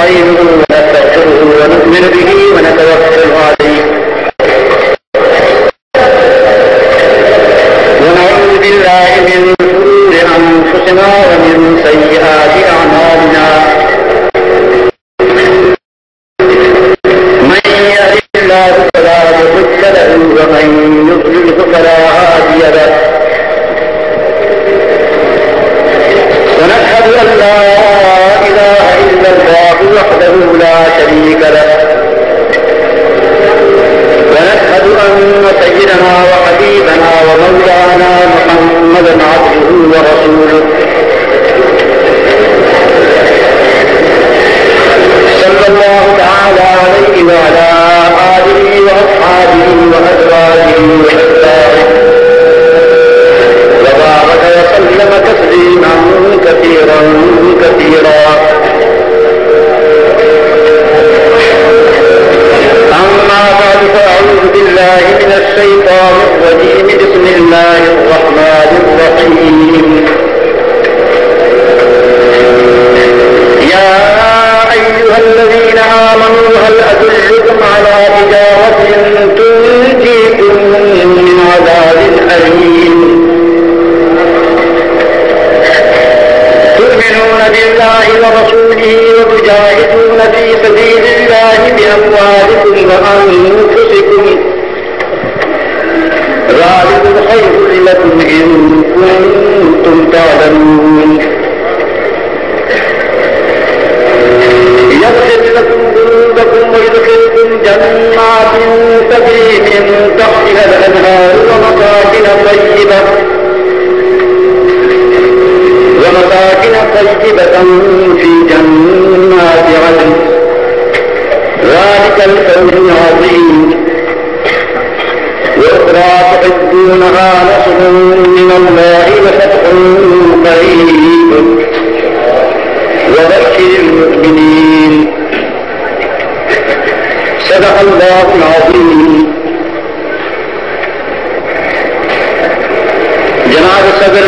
ونستعينه ونستغفره ونؤمن به ونتوكل عليه ونعوذ بالله من شرور أنفسنا ومن سيئات أعمالنا من يهده الله فلا مضل له ومن يضلل فلا هادي له ونشهد أن لا إله إلا الله وحده لا شريك له ونشهد أن سيدنا وحبيبنا ومولانا محمدا عبده ورسوله صلى الله تعالى عليه وعلى آله وأصحابه وأزواجه وأتباعه وبارك وسلم تسليما كثيرا كثيرا. أما بعد فأعوذ بالله من الشيطان الرجيم. بسم الله الرحمن الرحيم. يا أيها الذين آمنوا هل أدلكم على تجارة تنجيكم من عذاب أليم تؤمنون بالله ورسوله وتجاهدون في سبيل الله بأموالكم وأنفسكم ذلكم خير لكم إن كنتم تعلمون. يغفر لكم ذنوبكم ويدخلكم جنات تجري من تحتها الأنهار ومساكن طيبة في جنات عدن ذلك الفوز العظيم. وأخرى تحبونها نصر من الله وفتح قريب وبشر المؤمنين. صدق الله العظيم. جناب صدر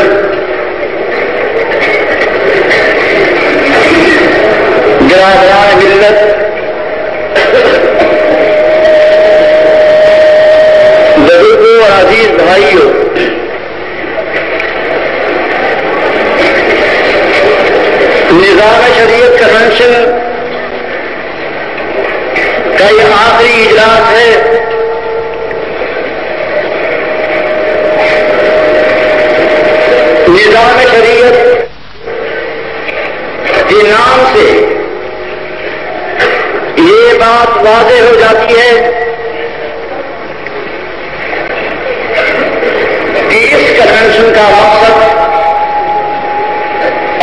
برادران ملت بزرگوں اور عزیز بھائیوں، نظام شریعت کنونشن کا یہ آخری اجلاس ہے. نظام شریعت کے نام سے یہ بات واضح ہو جاتی ہے کہ اس کنونشن کا مقصد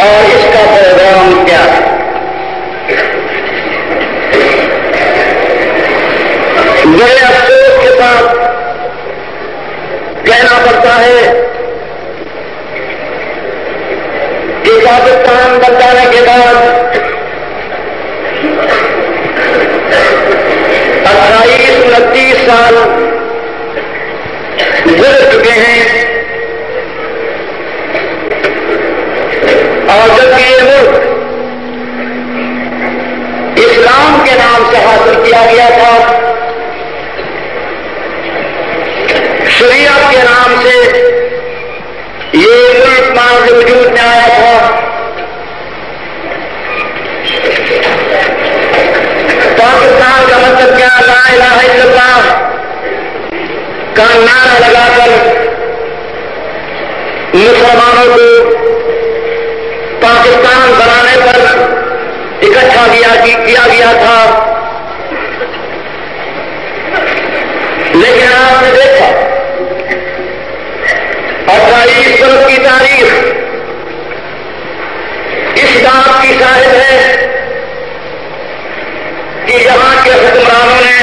اور اس کا پروگرام کیا ہے. بڑے افسوس کے ساتھ کہنا پڑتا ہے کہ پاکستان بن جانے کے بعد 28-29 سال گزر چکے ہیں اور جبکہ یہ ملک اسلام کے نام سے حاصل کیا گیا تھا، شریعت کے نام سے یہ ملک مانگ وجود میں آیا تھا. پاکستان کا مطلب کیا؟ لا الہ الا اللہ کا نعرہ لگا کر مسلمانوں کو پاکستان بنانے پر اکٹھا کیا گیا تھا. لیکن آپ نے دیکھا 28 برس کی تاریخ اس بات کی شاہد ہے کہ یہاں کے حکمرانوں نے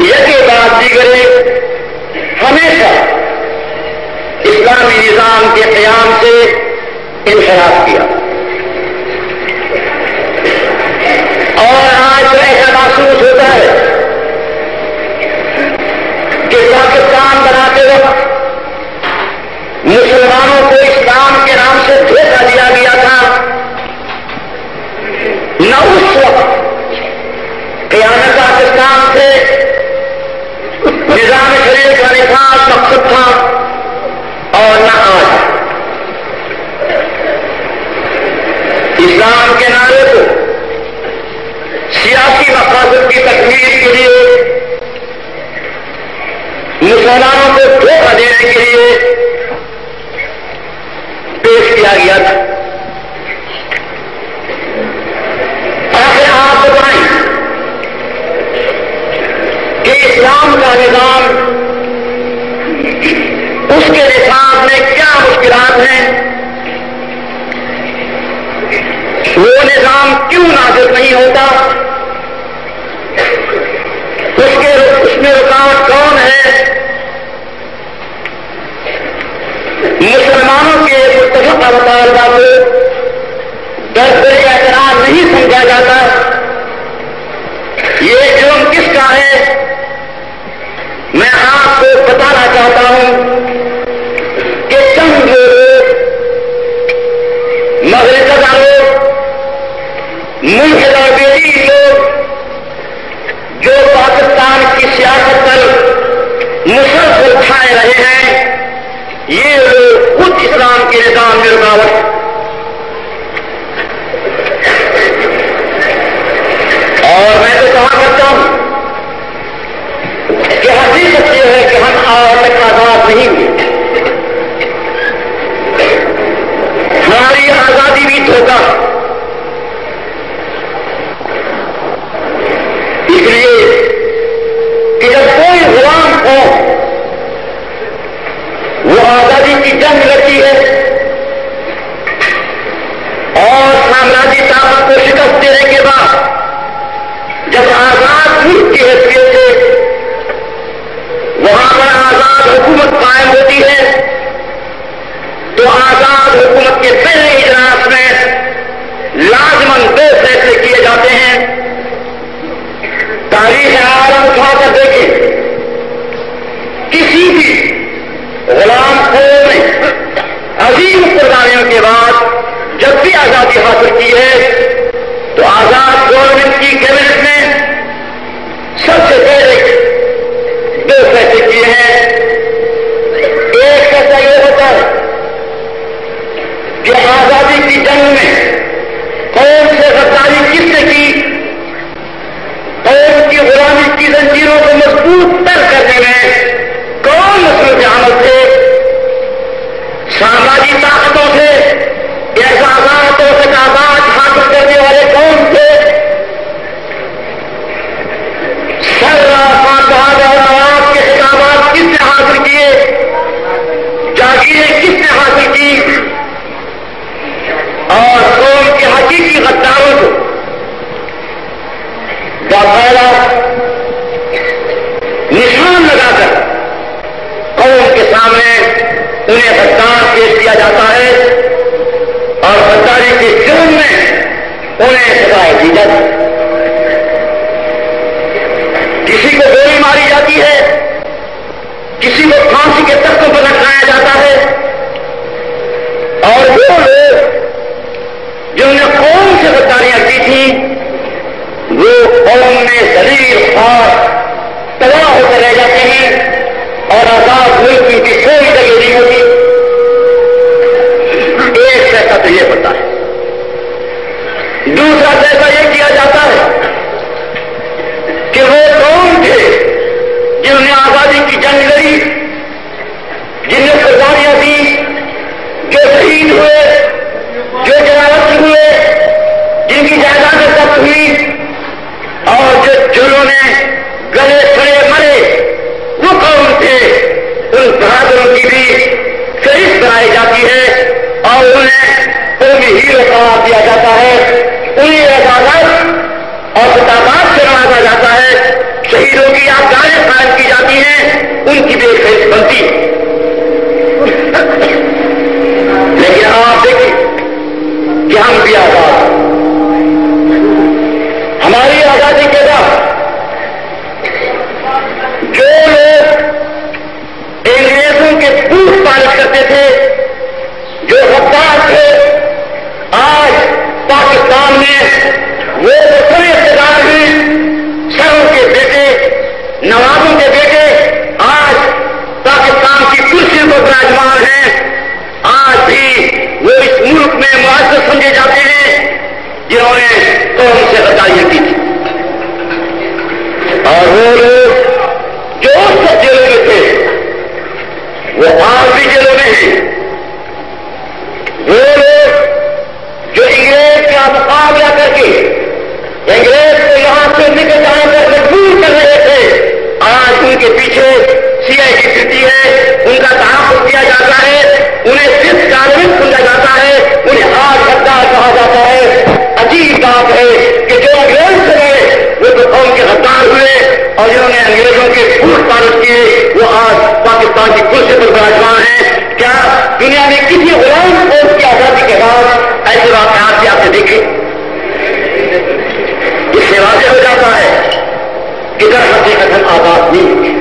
یکے بعد دیگرے ہمیشہ اسلامی نظام کے قیام سے انحراف کیا. اور آج تو ایسا محسوس ہوتا ہے کہ پاکستان بناتے وقت مسلمانوں کو اسلام کے نام سے دھوکہ دیا گیا تھا حاصل کی تکمیل کے لیے مسلمانوں کو دھوکہ دینے کے لیے پیش کیا گیا تھا. آخر آپ بتائیں کہ اسلام کا نظام، اس کے نصاب میں کیا مشکلات ہیں؟ وہ نظام کیوں نافذ نہیں ہوتا؟ اس میں رکاوٹ کون ہے؟ مسلمانوں کے متفقہ مطالبہ کو درجۂ اعتراض نہیں سمجھا جاتا. یہ جرم کس کا ہے؟ میں آپ کو بتانا چاہتا ہوں کہ چند لوگ، مغرب کا لوگ، ملک اور بیٹی لوگ جو پاکستان کی سیاست پر مسلسل چھائے رہے ہیں، یہ لوگ خود اسلام کے نظام میں رکاوٹ. اور میں تو کہا کرتا ہوں کہ حقیقت یہ ہے کہ ہم آج تک آزاد نہیں ہوئے. ہماری آزادی بھی دھوکہ. اس لیے کہ جب کوئی غلام ہو وہ آزادی کی جنگ لڑتی ہے اور سامراجی طاقت کو شکست دینے کے بعد جب آزاد ملک کی حیثیت سے وہاں پر آزاد حکومت قائم ہوتی ہے تو آزاد حکومت کے پہلے اجلاس میں لازماً دو فیصلے کیے جاتے ہیں. تاریخ عالم اٹھا کر دیکھیں، کسی بھی غلام قوم نے عظیم قربانیوں کے بعد جب بھی آزادی حاصل کی ہے تو آزاد گورنمنٹ کی کیبنٹ میں سب سے پہلے دو فیصلے کیے ہیں. ایک فیصلہ یہ ہوتا ہے کہ آزادی کی جنگ میں قوم سے غداری کس نے کی، قوم کی غلامی کی زنجیروں کو مضبوط تر کرنے میں کون مصروف عمل تھے؟ سامراجی طاقتوں سے احساسات اور ثقافات حاصل کرنے والے کون تھے؟ اور نواب کے خطابات کس نے حاصل کیے؟ جاگیریں کس نے حاصل کی؟ اور قوم کے حقیقی غداروں کو باقاعدہ نشان لگا کر قوم کے سامنے انہیں غدار پیش کیا جاتا ہے اور غداری کے جرم میں انہیں سزائیں دی جاتی ہے. کسی کو گولی ماری جاتی ہے، کسی کو پھانسی کے تختوں پر لٹکایا جاتا ہے. اور وہ لوگ جنہوں نے قوم سے غداریاں کی تھیں وہ قوم میں ذلیل اور تباہ ہو کر رہ جاتے ہیں اور آزاد ملک کی کوئی جگہ نہیں ہوتی. ایک فیصلہ تو یہ ہوتا ہے. دوسرا فیصلہ یہ کیا جاتا ہے کہ وہ قوم تھے جنہوں نے آزادی کی جنگ لڑی، جن نے قربانیاں دی، جو شہید ہوئے، جو جنازت ہوئے، جن کی جائیدادیں ضبط ہوئی اور جنہوں نے گلے سڑے مرے، وہ قوم تھے. ان بہادروں کی بھی فہرست بنائی جاتی ہے اور انہیں قومی ہیرو قرار دیا جاتا ہے. انہیں اعزازات اور خطابات سے نوازا جاتا ہے. شہیدوں کی یادگاریں قائم کی جاتی ہیں، ان کی بھی ایک فہرست بنتی ہے. لیکن آپ دیکھیں کہ ہم بھی آزاد ہیں. ہماری آزادی کے بعد جو لوگ انگریزوں کے بوٹ پالش کرتے تھے، جو غدار تھے، آج پاکستان میں وہ بڑے اقتدار ہیں. سروں کے بیٹے، نوابوں کے بیٹے آج پاکستان کی کرسیوں پر براجمان ہیں. آج بھی وہ اس ملک میں معزز سمجھے جاتے ہیں جنہوں نے قوم سے غداریاں کی تھی. اور وہ لوگ جو اس وقت جیلوں میں تھے وہ آج بھی جیلوں میں ہیں. وہ لوگ جو انگریز کا مقابلہ کر کے انگریز کو یہاں سے نکل جانے پر مجبور کر رہے تھے، آج ان کے پیچھے سی آئی ڈی پھرتی ہے، ان کا تحفظ کیا جاتا ہے، انہیں صرف کارمک سمجھا جاتا ہے، انہیں آج غدار کہا جاتا ہے. عجیب بات ہے کہ جو انگریز سے گئے وہ تو قوم کے غدار ہوئے، اور جنہوں نے انگریزوں کے بوٹ پالش کیے وہ آج پاکستان کی کرسی پر براجمان ہیں. کیا دنیا میں کسی غلام قوم کی آزادی کے بعد ایسے واقعات سے آپ نے دیکھے؟ اس سے واضح ہو جاتا ہے کہ در حقیقت آزاد نہیں ہوئی.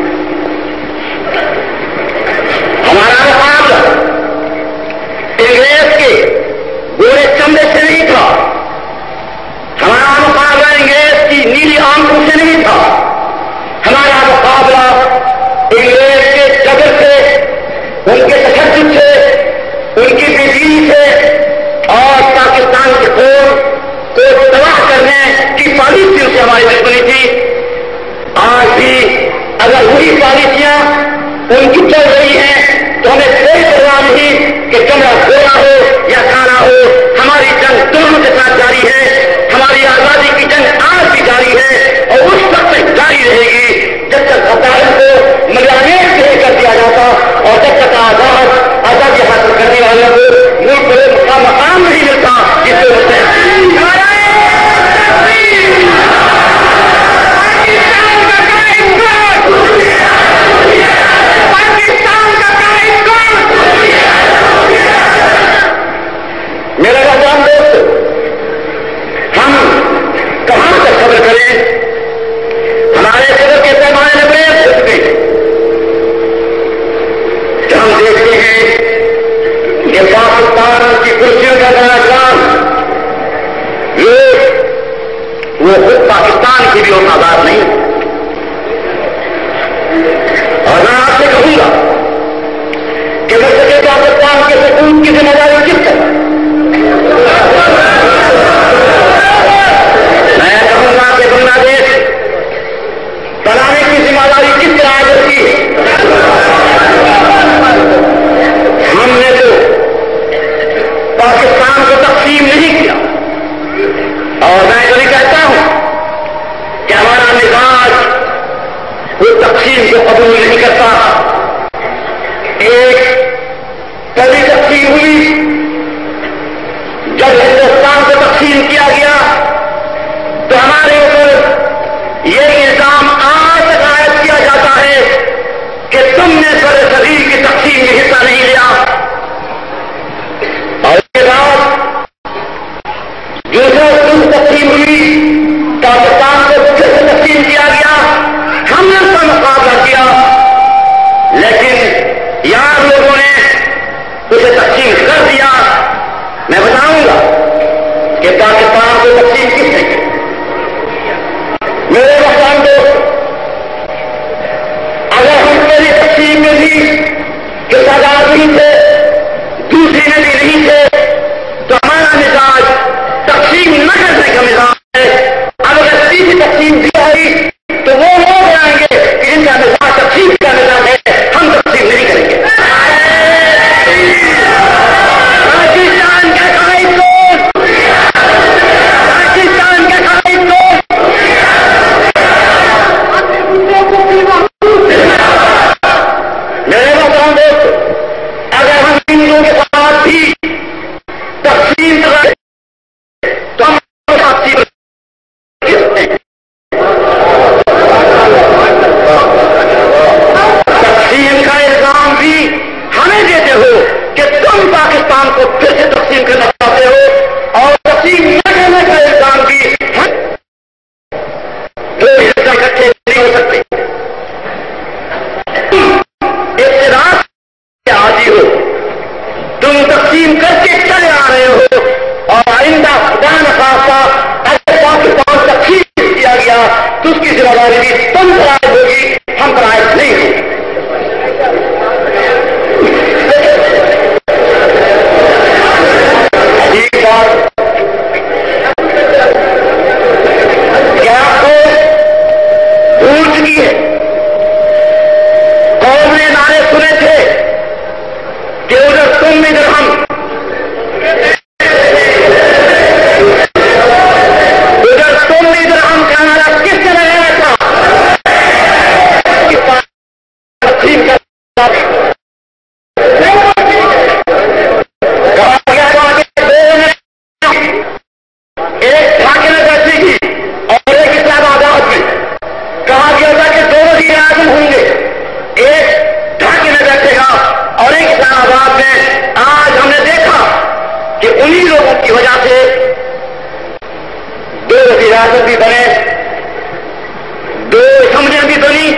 ہمارا مقابلہ انگریز کے گورے چمڑے سے نہیں تھا، ہمارا مقابلہ انگریز کی نیلی آنکھوں سے نہیں تھا، ہمارا مقابلہ انگریز کے جبر سے، ان کے تشدد سے، ان کی بےدینی سے اور پاکستان کے قوم کو تباہ کرنے کی پالیسیوں سے ہماری دشمنی تھی. آج بھی اگر وہی پالیسیاں ان کی چل رہی ہیں تو ہمیں کوئی پرواہ نہیں کہ چمڑا گورا ہو یا کالا ہو، ہماری جنگ دونوں کے ساتھ جاری ہے. ہماری آزادی کی جنگ آج بھی جاری ہے اور اس وقت تک جاری رہے گی جب تک غداروں کو ملیانے سے کر دیا جاتا اور جب تک آزادی حاصل کرنے والوں کو ملک کا مقام نہیں ملتا جس سے ہوتے ہیں. میرے نوجوان دوست، ہم کہاں تک صبر کریں؟ ہمارے صبر کے پیمانے میں بڑے ہو چکے ہیں. ہم دیکھتے ہیں کہ پاکستان کی کرسیوں کا راجان لوگ وہ خود پاکستان کی بھی آزاد نہیں. اور میں آپ سے کہوں گا کہ مشرقی پاکستان کے سکون کی ذمہ داری کس طرح؟ میں کہوں گا کہ بنگلہ دیش بنانے کی ذمہ داری کس طرح کرتی ہے؟ ہم نے تو پاکستان کو تقسیم نہیں کیا، اور میں کبھی کہتا ہوں کہ ہمارا مزاج وہ تقسیم کو قبول نہیں کرتا. ایک کبھی تقسیم ہوئی جب ہندوستان کو تقسیم کیا گیا تو ہمارے اوپر یہ الزام آج تک عائد کیا جاتا ہے کہ تم نے سر صغیر کی تقسیم میں حصہ نہیں لیا. اور اس کے بعد جو تقسیم ہوئی پاکستان کو پھر سے تقسیم کیا گیا، ہم نے اس کا مقابلہ کیا، لیکن یار لوگوں نے اسے تقسیم کر دیا. میں بتاؤں گا کہ پاکستان کو تقسیم کس نے کی. میرے مقام دوست، اگر ہم پہلی تقسیم میں بھی کہ سردار نہیں تھے، دوسری میں بھی نہیں تھے، تو ہمارا مزاج تقسیم نہ کرنے کا مزاج ہے. اب اگر تیسری تقسیم دی آئی تو وہ لوگ آئیں گے کہ ان کا مزاج تقسیم کا مزاج ہے، ہم تقسیم نہیں کریں گے. پاکستان کا قائد کون؟ پاکستان کا قائد کون؟ میرے محترم دوست، اگر ہم ہندوؤں کے ساتھ بھی تقسیم کریں تو ہم تقسیم کا الزام بھی ہمیں دیتے ہو کہ تم پاکستان کو پھر سے تقسیم کرنا چاہتے ہو، اور تقسیم نہ کرنے کا الزام بھی اکٹھے نہیں ہو سکتے. اقتدار سے عاجز ہو، تم تقسیم کر کے چلے آ رہے ہو، اور آئندہ خدا نخواستہ اگر پاکستان تقسیم کیا گیا تو اس کی ذمہ داری بھی تم پر عائد ہوگی، ہم پر عائد نہیں ہوگی. کیا آپ کو ریاست بھی بنے، 2 اسمبلیاں بھی بنی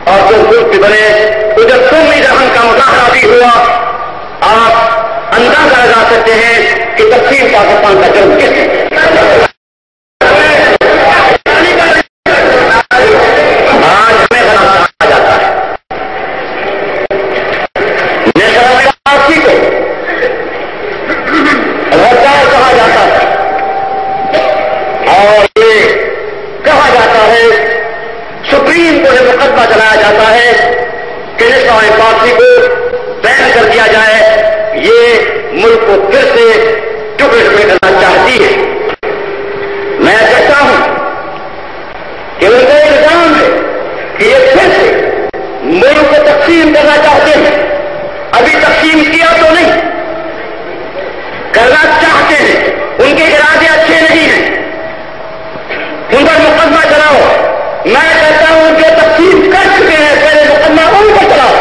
اور 2 ملک بھی بنے، ادھر قومی ذہن کا مظاہرہ بھی ہوا. آپ اندازہ لگا سکتے ہیں کہ تقسیم پاکستان کا جرم کس ہے. آج ہمیں غلط کہا جاتا ہے، نیشنل کو غدار کہا جاتا ہے اور یہ کہا جاتا ہے، سپریم کورٹ میں مقدمہ چلایا جاتا ہے کہ نیشنل پارٹی کو بین کر دیا جائے. یہ ملک کو پھر سے ٹکڑے ٹکڑے کرنا چاہتی ہے. میں کہتا ہوں کہ ان کا الزام ہے کہ یہ پھر سے ملک کو تقسیم کرنا چاہتے ہیں. ابھی تقسیم کیا تو نہیں، کرنا چاہتے ہیں. ان کے ارادے اچھے نہیں ہیں، ان پر مقدمہ چلاؤ. میں کہتا ہوں جو تقسیم کر چکے ہیں پہلے مقدمہ ان کو چلاؤ.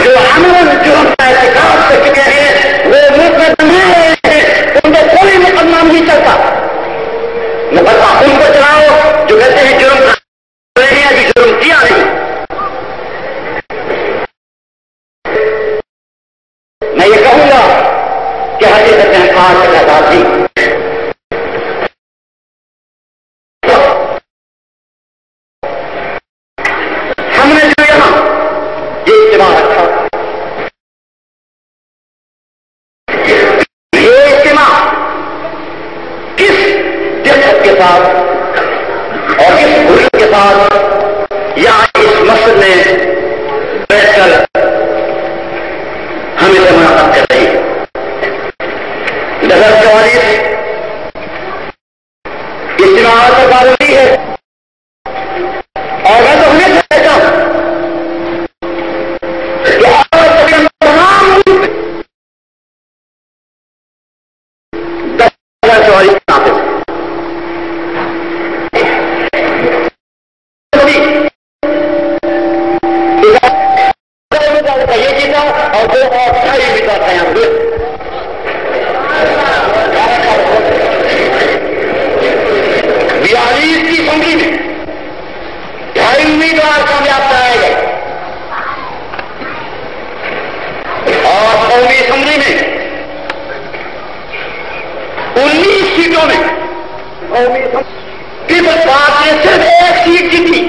جو عملاً جرم کا ارتکاب کر چکے ہیں وہ ملک میں بنا رہے ہیں، ان کو کوئی مقدمہ نہیں چلتا. مقدمہ ان کو چلاؤ جو کہتے ہیں جرم رہے ہیں، ابھی جرم کیا نہیں. میں یہ کہوں گا کہ حقیقت میں آج تک آزادی ہم نے جو یہاں یہ اجتماع رکھا، یہ اجتماع کس جذب کے ساتھ اور کس گرو کے ساتھ یا اس مسجد میں بیٹھ کر ہمیں سے منعقد کر رہی ہے. 2044 اجتماع کا ضروری ہے اور میں تو ہمیں کہتا ہوں کہ تمام 10,044 یہ جیتا اور 2 اور 2.5 بھی کرتے ہیں. 42 کی اسمبلی میں 2.5 امیدوار کامیاب کرائے گئے اور قومی اسمبلی میں 19 سیٹوں میں پیپلز پارٹی نے صرف 1 سیٹ جیتی،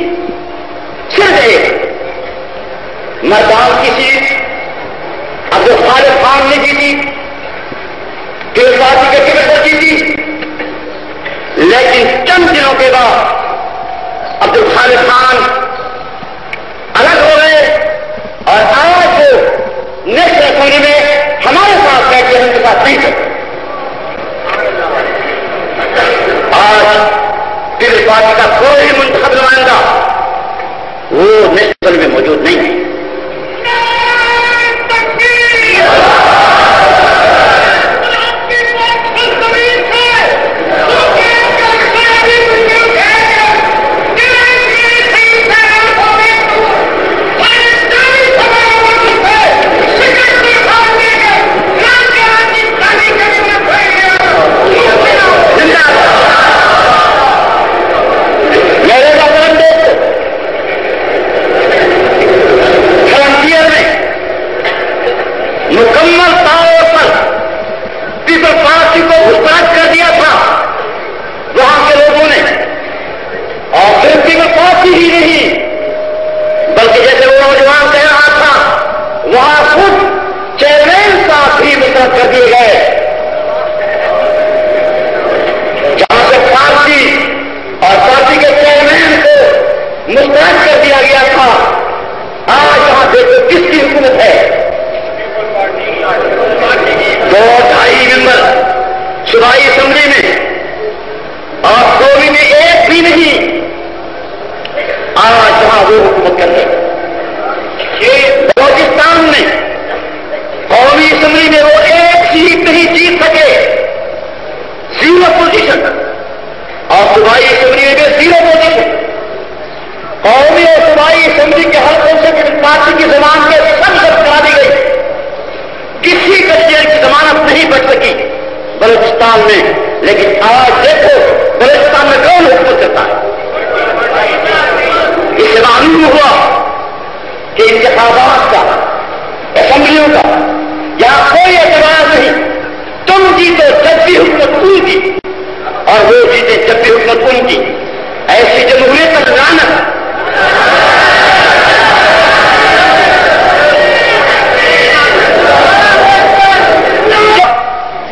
صرف 1. مردان کی سیٹ عبدالخالق خان نے جیتی، پیپلز پارٹی کے ٹکٹ پر جیتی. لیکن چند دنوں کے بعد عبدالخالق خان الگ ہو گئے اور آج وہ نیشنل اسمبلی میں ہمارے ساتھ بیٹھے ان کے ساتھ نہیں تھے. آج پیپلز پارٹی کا کوئی منتخب نمائندہ وہ نیشنل اسمبلی میں موجود نہیں ہے. مکمل طور پر پیپلز پارٹی کو مسترد کر دیا تھا وہاں کے لوگوں نے. اور صرف پیپلز پارٹی ہی نہیں بلکہ جیسے وہ نوجوان کہہ رہا تھا وہاں خود چیئرمین صاحب بھی مسترد کر دیے گئے. جہاں سے پارٹی اور پارٹی کے چیئرمین کو مسترد کر دیا گیا تھا، آج وہاں دیکھو کس کی حکومت ہے. 2.5 ممبر صوبائی اسمبلی میں اور قومی میں 1 بھی نہیں. آج وہاں وہ حکومت کرتے ہیں. بلوچستان میں قومی اسمبلی میں وہ 1 سیٹ نہیں جیت سکے، 0 پوزیشن. اور صوبائی اسمبلی میں بھی 0 پوزیشن. قومی اور صوبائی اسمبلی کے حلقوں سے پارٹی کی زبان پہ سب کرا دی گئی. کسی کچھ کی لیکن آج دیکھو بلوچستان میں کون حکومت کرتا ہے؟ اس سے معلوم ہوا کہ انتخابات کا، اسمبلیوں کا یہاں کوئی اعتبار نہیں. تم جیتے جب بھی حکومت ان کی، اور وہ جیتے جب بھی حکومت ان کی. ایسی جمہوریت پر لعنت.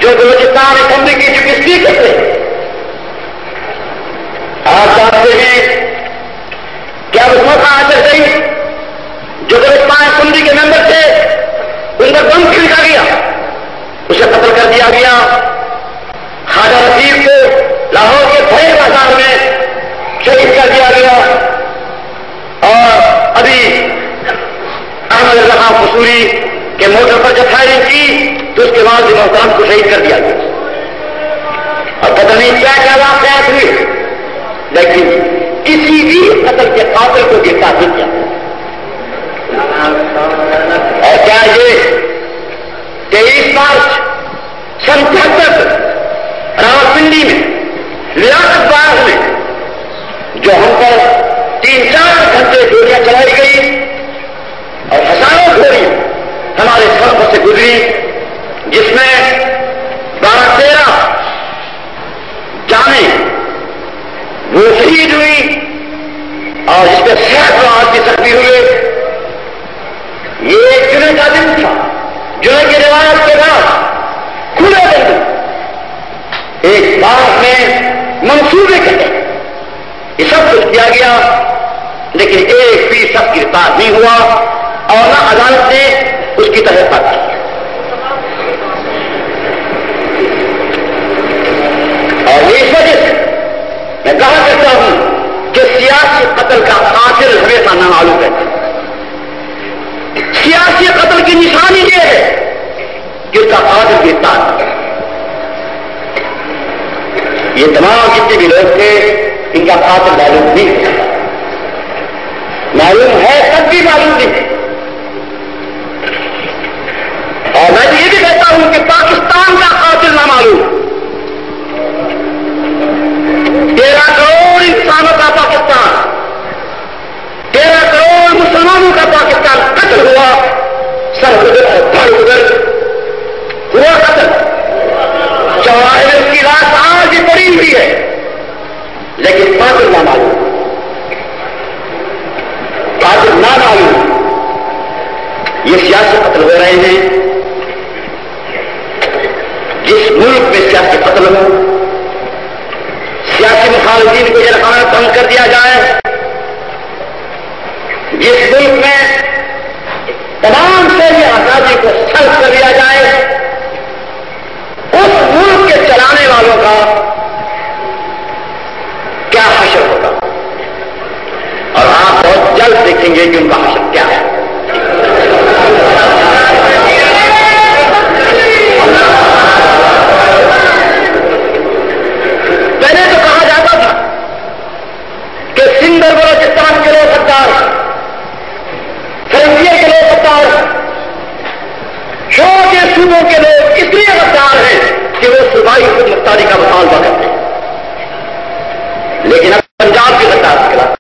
جو بلوچستان اسمبلی کی جو اسپیکر تھے، آپ جانتے ہیں کیا اس وقت حاصل گئی جو بلوچستان اسمبلی کے ممبر تھے ان پر بم پھینکا گیا، اسے قتل کر دیا گیا. خواجہ رفیق کو لاہور کے بڑے بازار میں شہید کر دیا گیا. اور ابھی احمد اللہ قصوری کے موٹر پر جب فائرنگ کی تو اس کے بعد بھی محترم کو شہید کر دیا گیا. اور پتہ نہیں کیا کیا واقعات ہوئے، لیکن کسی بھی قتل کے قاتل کو گرفتار نہیں کیا. اور کیا یہ 23 مارچ سن 73 راولپنڈی میں لیاقت باغ میں جو ہم پر 3-4 گھنٹے گولیاں چلائی گئی اور ہزاروں گولیاں ہمارے سڑکوں سے گزری، جس میں 12-13 جانیں وہ شہید ہوئی اور جس میں سینکڑوں آدمی زخمی ہوئے. یہ ایک جمعے کا دن تھا. جمعے کی روایت کے بعد کھلے دن ایک باغ میں منصوبے کرتے یہ سب کچھ کیا گیا، لیکن ایک بھی شخص گرفتار نہیں ہوا اور نہ عدالت نے اس کی تحقیقات کی. اور اس وجہ سے میں کہا کرتا ہوں کہ سیاسی قتل کا قاتل ہمیشہ نامعلوم ہے. سیاسی قتل کی نشانی یہ ہے کہ اس کا قاتل گرفتار ہے. یہ تمام جتنے بھی لوگ تھے ان کا قاتل معلوم نہیں ہے، معلوم ہے تب بھی معلوم نہیں. اور میں یہ بھی کہتا ہوں کہ پاکستان کا قاتل نہ معلوم. 13 کروڑ انسانوں کا پاکستان، 13 کروڑ مسلمانوں کا پاکستان قتل ہوا، سر گزر اور دھڑ گزر ہوا قتل. چوراہے کی لاش آج بھی پڑی ہوئی ہے، لیکن قاتل نہ معلوم، قاتل نہ معلوم. یہ سیاسی قتل ہو رہے ہیں. جس ملک میں سیاسی قتل ہو، سیاسی مخالفین کو جیلخانہ بند کر دیا جائے، جس ملک میں تمام شہری آزادی کو سلب کر دیا جائے، اس ملک کے چلانے والوں کا کیا حشر ہوگا. اور آپ بہت جلد دیکھیں گے کہ ان کا حشر کیا ہے. پہلے تو کہا جاتا تھا کہ سندھ اور بلوچستان کے لوگ غدار، فرنگیہ کے لوگ غدار، چھوٹے صوبوں کے لوگ اس لیے غدار ہیں کہ وہ صوبائی خود مختاری کا مطالبہ کرتے ہیں. لیکن اب پنجاب کی غدار کے خلاف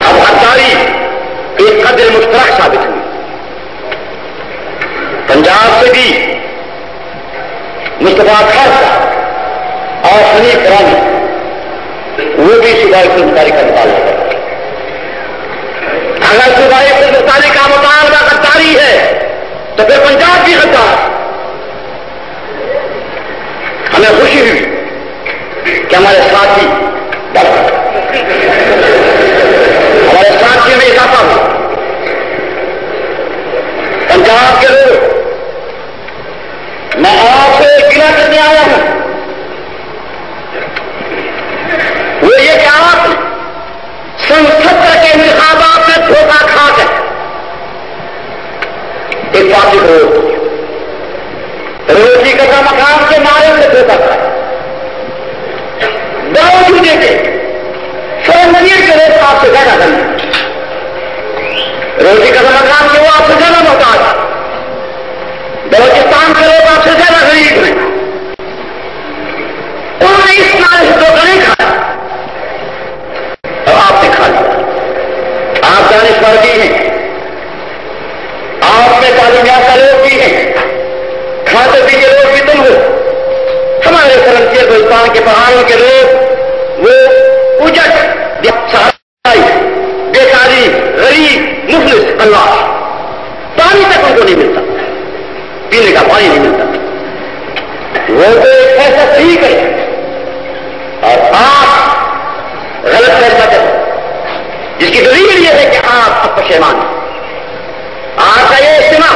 اب غداری ایک قدر مشترک ثابت ہوئی. پنجاب سے بھی مصطفیٰ خاصا اور حنیف رانی وہ بھی صوبائی خود مختاری کا مطالبہ کرتے ہیں. اگر صوبائی خود مختاری کا مطالبہ غداری ہے تو پھر پنجاب بھی غدار. ہمیں خوشی ہوئی کہ ہمارے ساتھی ہمارے ساتھیوں میں اضافہ ہوا. پنجاب کے لوگ، میں آپ سے گلا کرنے آیا ہوں، وہ یہ کہ آپ سن 70 کے انتخابات میں دھوکہ کھا کر ایک پارٹی کو روٹی کا مقام کے نعرے سے دھوکہ کھا، باوجود کے فرنگیر کے لوگ آپ سے زیادہ کریں، روٹی کا مقام کے وہ آپ سے زیادہ محتاج، بلوچستان کے لوگ آپ سے زیادہ غریب طلباء بھی ہیں، آپ میں تعلیم یافتہ لوگ بھی ہیں، کھاتے پیتے لوگ بھی تم ہو، ہمارے فرنسیئر بلوچستان کے پہاڑوں کے لوگ وہ اجٹ بیکاری غریب مفلس اللہ، پانی تک ان کو نہیں ملتا، پینے کا پانی نہیں ملتا، وہ تو ایک فیصلہ صحیح کرے اور آپ غلط فیصلہ کریں جس کی دلیل یہ ہے کہ آپ اب پشیمان ہیں۔ آپ کا یہ اجتماع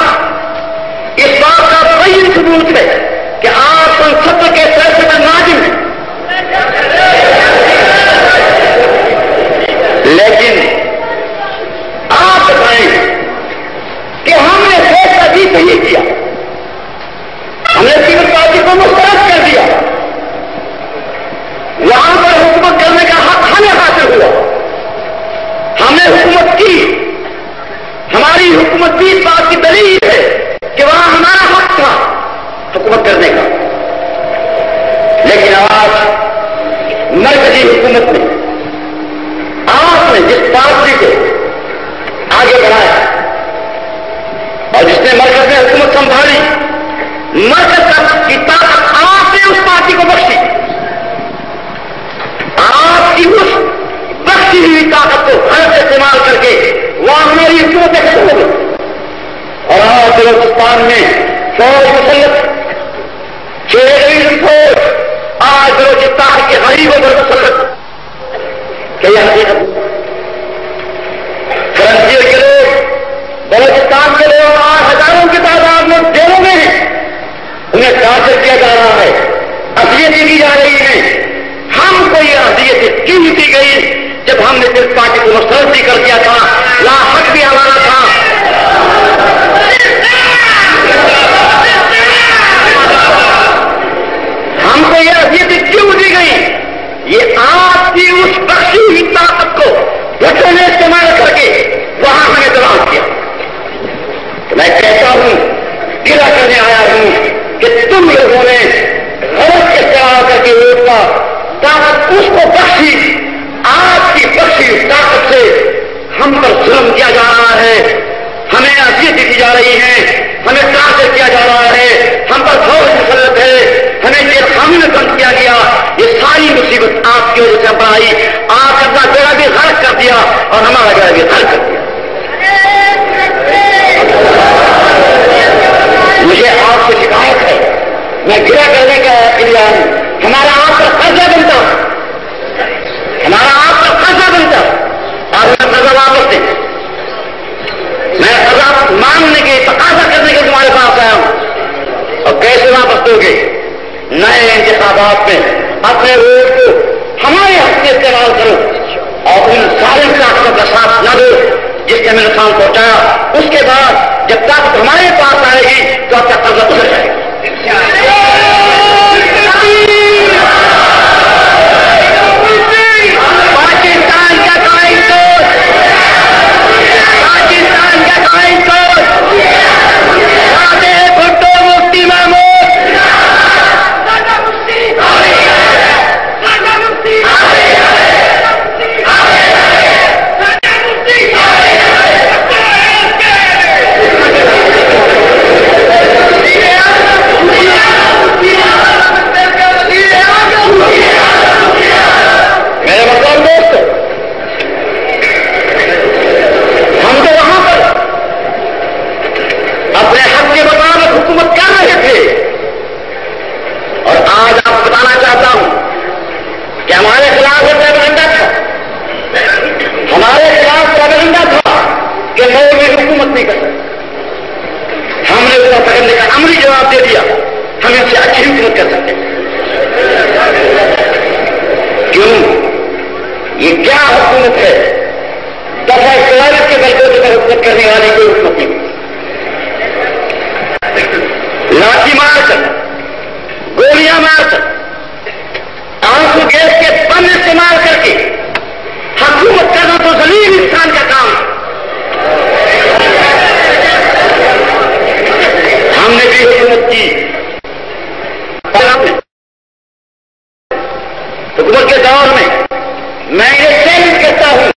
اس بات کا بین ثبوت ہے کہ آپ ان سب کے فیصلے پر نازم ہیں، لیکن آپ بتائیں کہ ہم نے فیصلہ بھی صحیح کیا، ہم نے پیپلز پارٹی کو مسترد کر دیا، وہاں پر حکومت کرنے کا حق ہمیں حاصل ہوا، ہم نے حکومت کی، ہماری حکومت بھی اس بات کی دلیل ہے کہ وہاں ہمارا حق تھا حکومت کرنے کا، لیکن آج مرکزی حکومت نے آپ نے جس پارٹی کو آگے بڑھایا اور جس نے مرکز میں حکومت سنبھالی، مرکز کی طاقت آپ نے اس پارٹی کو بخشی، آپ کی اس بخشی ہوئی طاقت کو غلط استعمال کر کے وہاں ہماری حکومت ختم ہو گئی، اور آج بلوچستان میں فوج مسلط، 6 ڈویژن فوج آج بلوچستان کے غریبوں پر مسلط، کہ یہ حقیقت فرنسیئر کے لوگ، بلوچستان کے لوگ آج ہزاروں کی تعداد میں جیلوں میں ہیں، انہیں ٹارچر کیا جا رہا ہے، اذیتیں دی جا رہی ہیں، ہم کو یہ اذیتیں کیوں دی گئی جب ہم نے صرف پارٹی کو مسترد بھی کر دیا تھا، لاحق بھی ہمارا تھا، ہم کو یہ اذیتیں کیوں دی گئی؟ یہ آپ کی اس بخشی ہوئی طاقت کو بچوں نے استعمال کر کے وہاں ہمیں دباؤ کیا۔ تو میں کہتا ہوں، گرا کرنے آیا ہوں کہ تم لوگوں نے غلط استعمال کر کے ووٹ کا طاقت اس کو بخشی، آپ کی بخشی طاقت سے ہم پر ظلم کیا جا رہا ہے، ہمیں اذیت دی جا رہی ہے، ہمیں ٹارچر کیا جا رہا ہے، ہم پر فوج مسلط ہے، ہمیں جیل خانے میں بند کیا گیا، یہ ساری مصیبت آپ کی وجہ سے بڑھائی، آپ اپنا بیڑا بھی غرق کر دیا اور ہمارا بیڑا بھی غرق کر دیا۔ مجھے آپ سے شکایت ہے، میں گرا کرنے کا لیے ہمارا آپ پر قرضہ بنتا، ہمارا آپ پر قرضہ بنتا، اور میں قرضہ واپس دیں، میں قرضہ مانگنے کے تقاضا کرنے کے تمہارے پاس آیا ہوں، اور کیسے واپس دو گے؟ نئے انتخابات میں اپنے ووٹ کو ہمارے حق سے استعمال کرو اور ان سارے طاقتوں کا ساتھ نہ دو جس نے میں نقصان پہنچایا، اس کے بعد جب طاقت ہمارے پاس آئے گی تو آپ کا قرضہ اتر جائے گا۔ پاکستان کا قائم سوچ، پاکستان کا قائم سوچ، بھٹو مفتی محمود دے دیا، ہم ان سے اچھی حکومت کر سکتے ہیں۔ کیوں؟ یہ کیا حکومت ہے؟ دفعہ 44 کے بلبوتے پر حکومت کرنے والی کوئی حکومت نہیں، لاٹھی مار کر، گولیاں مار کر، آنسو گیس کے بم استعمال کر کے حکومت کرنا تو ذلیل انسان کا کام ہے۔ ہم نے بھی حکومت کی، حکومت کے دور میں میں یہ چیلنج کرتا ہوں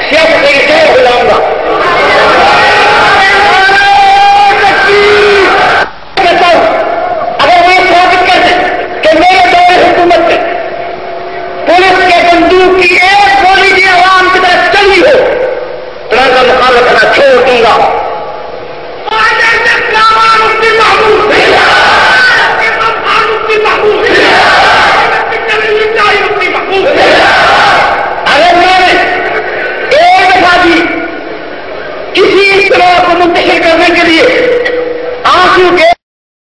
صرف ایسے ہو جاؤں گا. اگر وہ ثابت کر دیں کہ میرے دور حکومت میں پولیس کے بندوق کی ایک گولی بھی عوام کی طرف چلی ہو تو میں کا مقابلہ کرنا چھوڑ دوں گا. اگر میں نے ایک دفعہ بھی کسی طرح کو منتشر کرنے کے لیے آنسو کے